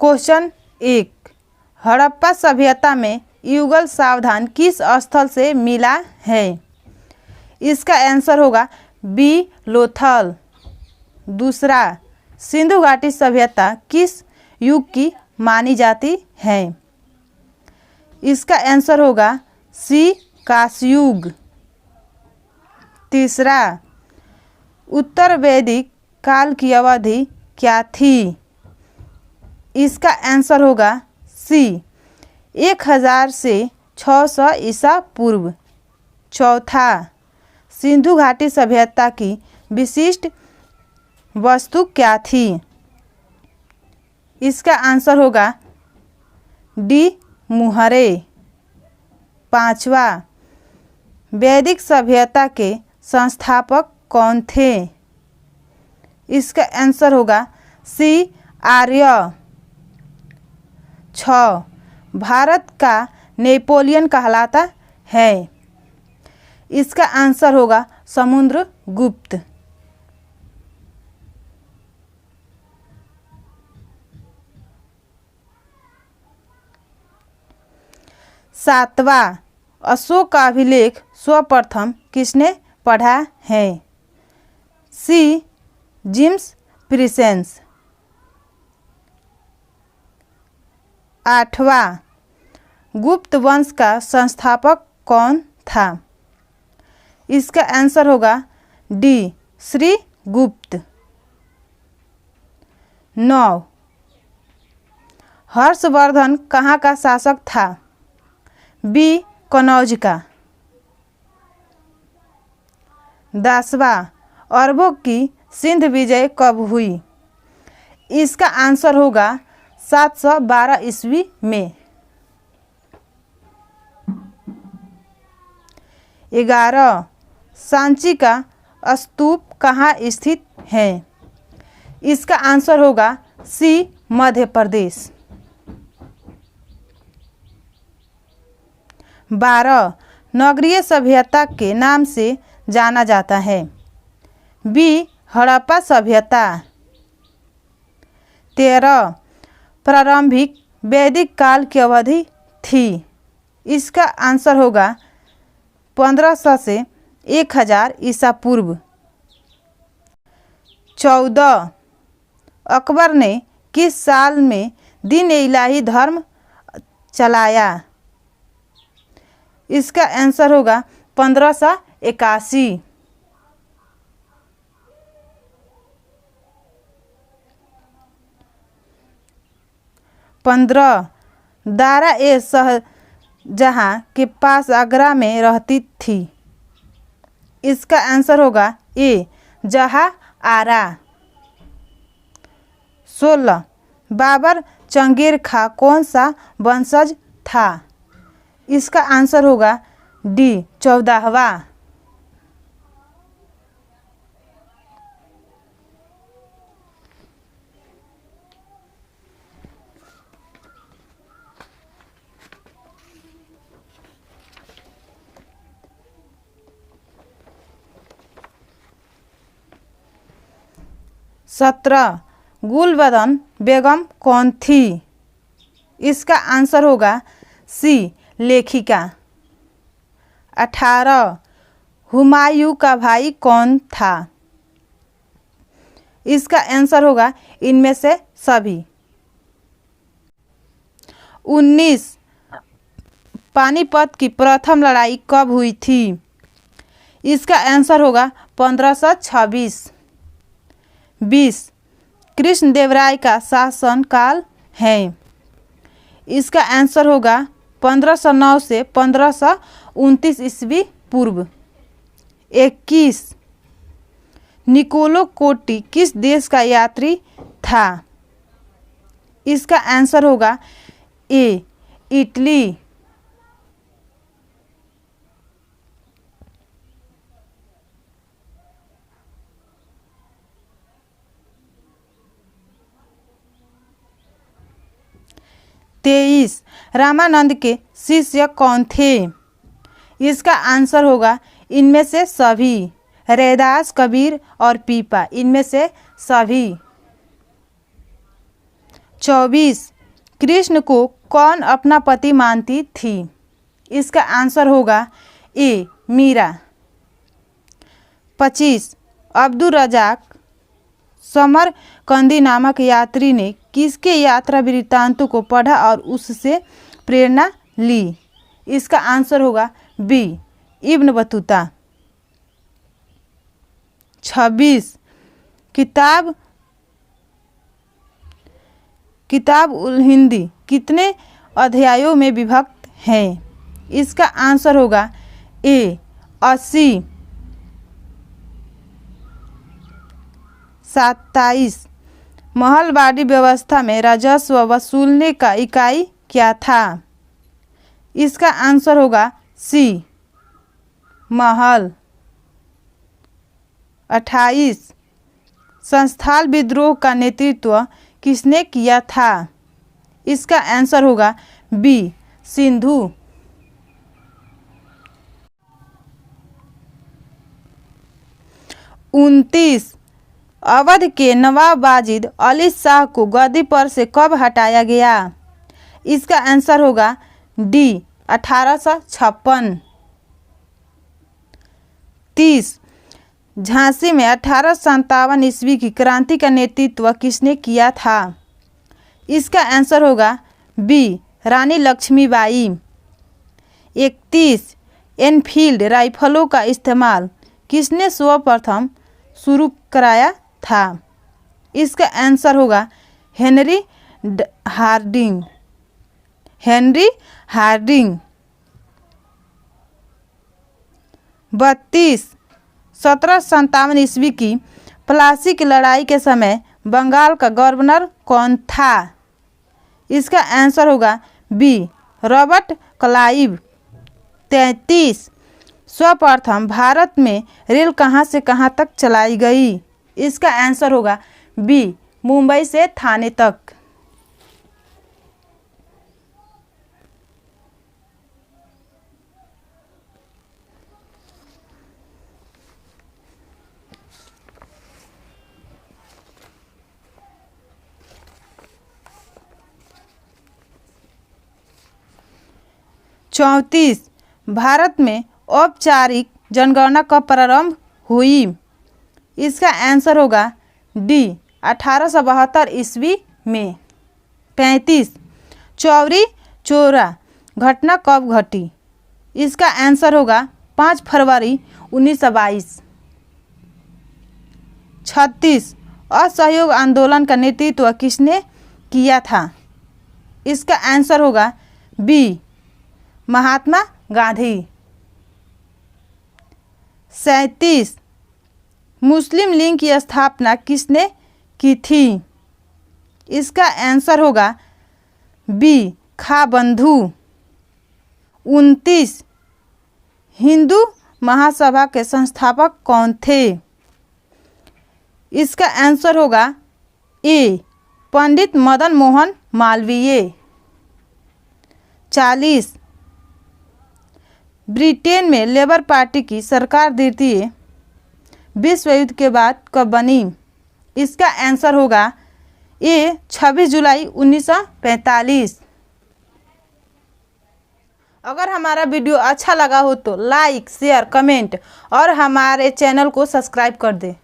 Question 1, Harappa सभ्यता में युगल सावधान किस स्थल से मिला है? इसका आंसर होगा बी लोथल। दूसरा, सिंधु घाटी सभ्यता किस युग की मानी जाती है? इसका आंसर होगा सी कांस्य। तीसरा, उत्तर वैदिक काल की अवधि क्या थी? इसका आंसर होगा सी 1000 से 600 ईसा पूर्व। चौथा, सिंधु घाटी सभ्यता की विशिष्ट वस्तु क्या थी? इसका आंसर होगा डी मुहरे। पांचवा, वैदिक सभ्यता के संस्थापक कौन थे? इसका आंसर होगा सी आर्य। 6, भारत का नेपोलियन कहलाता है। इसका आंसर होगा समुद्रगुप्त। 7वां, अशोक का अभिलेख सर्वप्रथम किसने पढ़ा है? सी जेम्स प्रिसेंस। 8वां, गुप्त वंश का संस्थापक कौन था? इसका आंसर होगा डी श्री गुप्त। 9, हर्षवर्धन कहाँ का शासक था? बी कनौज का। 10वां, अरबों की सिंध विजय कब हुई? इसका आंसर होगा 712 ईस्वी में। 11, सांची का स्तूप कहाँ स्थित है? इसका आंसर होगा सी मध्य प्रदेश। 12, नगरीय सभ्यता के नाम से जाना जाता है? बी हड़प्पा सभ्यता। 13, प्रारंभिक वैदिक काल की अवधि थी? इसका आंसर होगा 1500 से 1000 ईसा पूर्व। 14, अकबर ने किस साल में दीन इलाही धर्म चलाया? इसका आंसर होगा 1581। 15, दारा ए शाहजहां के पास आगरा में रहती थी? इसका आंसर होगा ए जहां आरा। 16, बाबर चंगेर खा कौन सा वंशज था? इसका आंसर होगा डी 14वां। 17, गुलबदन बेगम कौन थी? इसका आंसर होगा सी लेखिका। 18, हुमायूं का भाई कौन था? इसका आंसर होगा इनमें से सभी। 19, पानीपत की प्रथम लड़ाई कब हुई थी? इसका आंसर होगा 1526। 20, कृष्णदेवराय का शासनकाल है? इसका आंसर होगा 1509 से 1529 ईस्वी पूर्व। 21, निकोलो कोटी किस देश का यात्री था? इसका आंसर होगा ए इटली। 23, रामानंद के शिष्य कौन थे? इसका आंसर होगा इनमें से सभी, रैदास, कबीर और पीपा, इनमें से सभी। 24, कृष्ण को कौन अपना पति मानती थी? इसका आंसर होगा ए मीरा। 25 अब्दुल रजाक समरकंदी नामक यात्री ने किसके यात्रा वृत्तांतों को पढ़ा और उससे प्रेरणा ली? इसका आंसर होगा बी इब्न बतूता। 26 किताब उल हिंदी कितने अध्यायों में विभक्त है? इसका आंसर होगा ए 80। 27 महलवाड़ी व्यवस्था में राजस्व वसूलने का इकाई क्या था? इसका आंसर होगा सी महल। 28 संस्थाल विद्रोह का नेतृत्व किसने किया था? इसका आंसर होगा बी सिंधु। 29 अवध के नवाब वाजिद अली शाह को गद्दी पर से कब हटाया गया? इसका आंसर होगा डी 1856। 30 झांसी में 1857 ईस्वी की क्रांति का नेतृत्व किसने किया था? इसका आंसर होगा बी रानी लक्ष्मीबाई। 31 एनफील्ड राइफलों का इस्तेमाल किसने सर्वप्रथम शुरू कराया था? इसका आंसर होगा हेनरी हार्डिंग। 32 1757 ईस्वी की प्लासी की लड़ाई के समय बंगाल का गवर्नर कौन था? इसका आंसर होगा बी रॉबर्ट क्लाइव। 33 सर्वप्रथम भारत में रेल कहाँ से कहाँ तक चलाई गई? इसका आंसर होगा बी मुंबई से थाने तक। 34 भारत में औपचारिक जनगणना कब प्रारंभ हुई? इसका आंसर होगा डी 1872 ईस्वी में। 35 चौरी चौरा घटना कब घटी? इसका आंसर होगा 5 फरवरी 1922। 36 असहयोग आंदोलन का नेतृत्व किसने किया था? इसका आंसर होगा बी महात्मा गांधी। 37 मुस्लिम लीग की स्थापना किसने की थी? इसका आंसर होगा बी खा बंधु। 29 हिंदू महासभा के संस्थापक कौन थे? इसका आंसर होगा ए पंडित मदन मोहन मालवीय। 40 ब्रिटेन में लेबर पार्टी की सरकार द्वितीय विश्व युद्ध के बाद कब बनी? इसका आंसर होगा ए 26 जुलाई 1945। अगर हमारा वीडियो अच्छा लगा हो तो लाइक शेयर कमेंट और हमारे चैनल को सब्सक्राइब कर दें।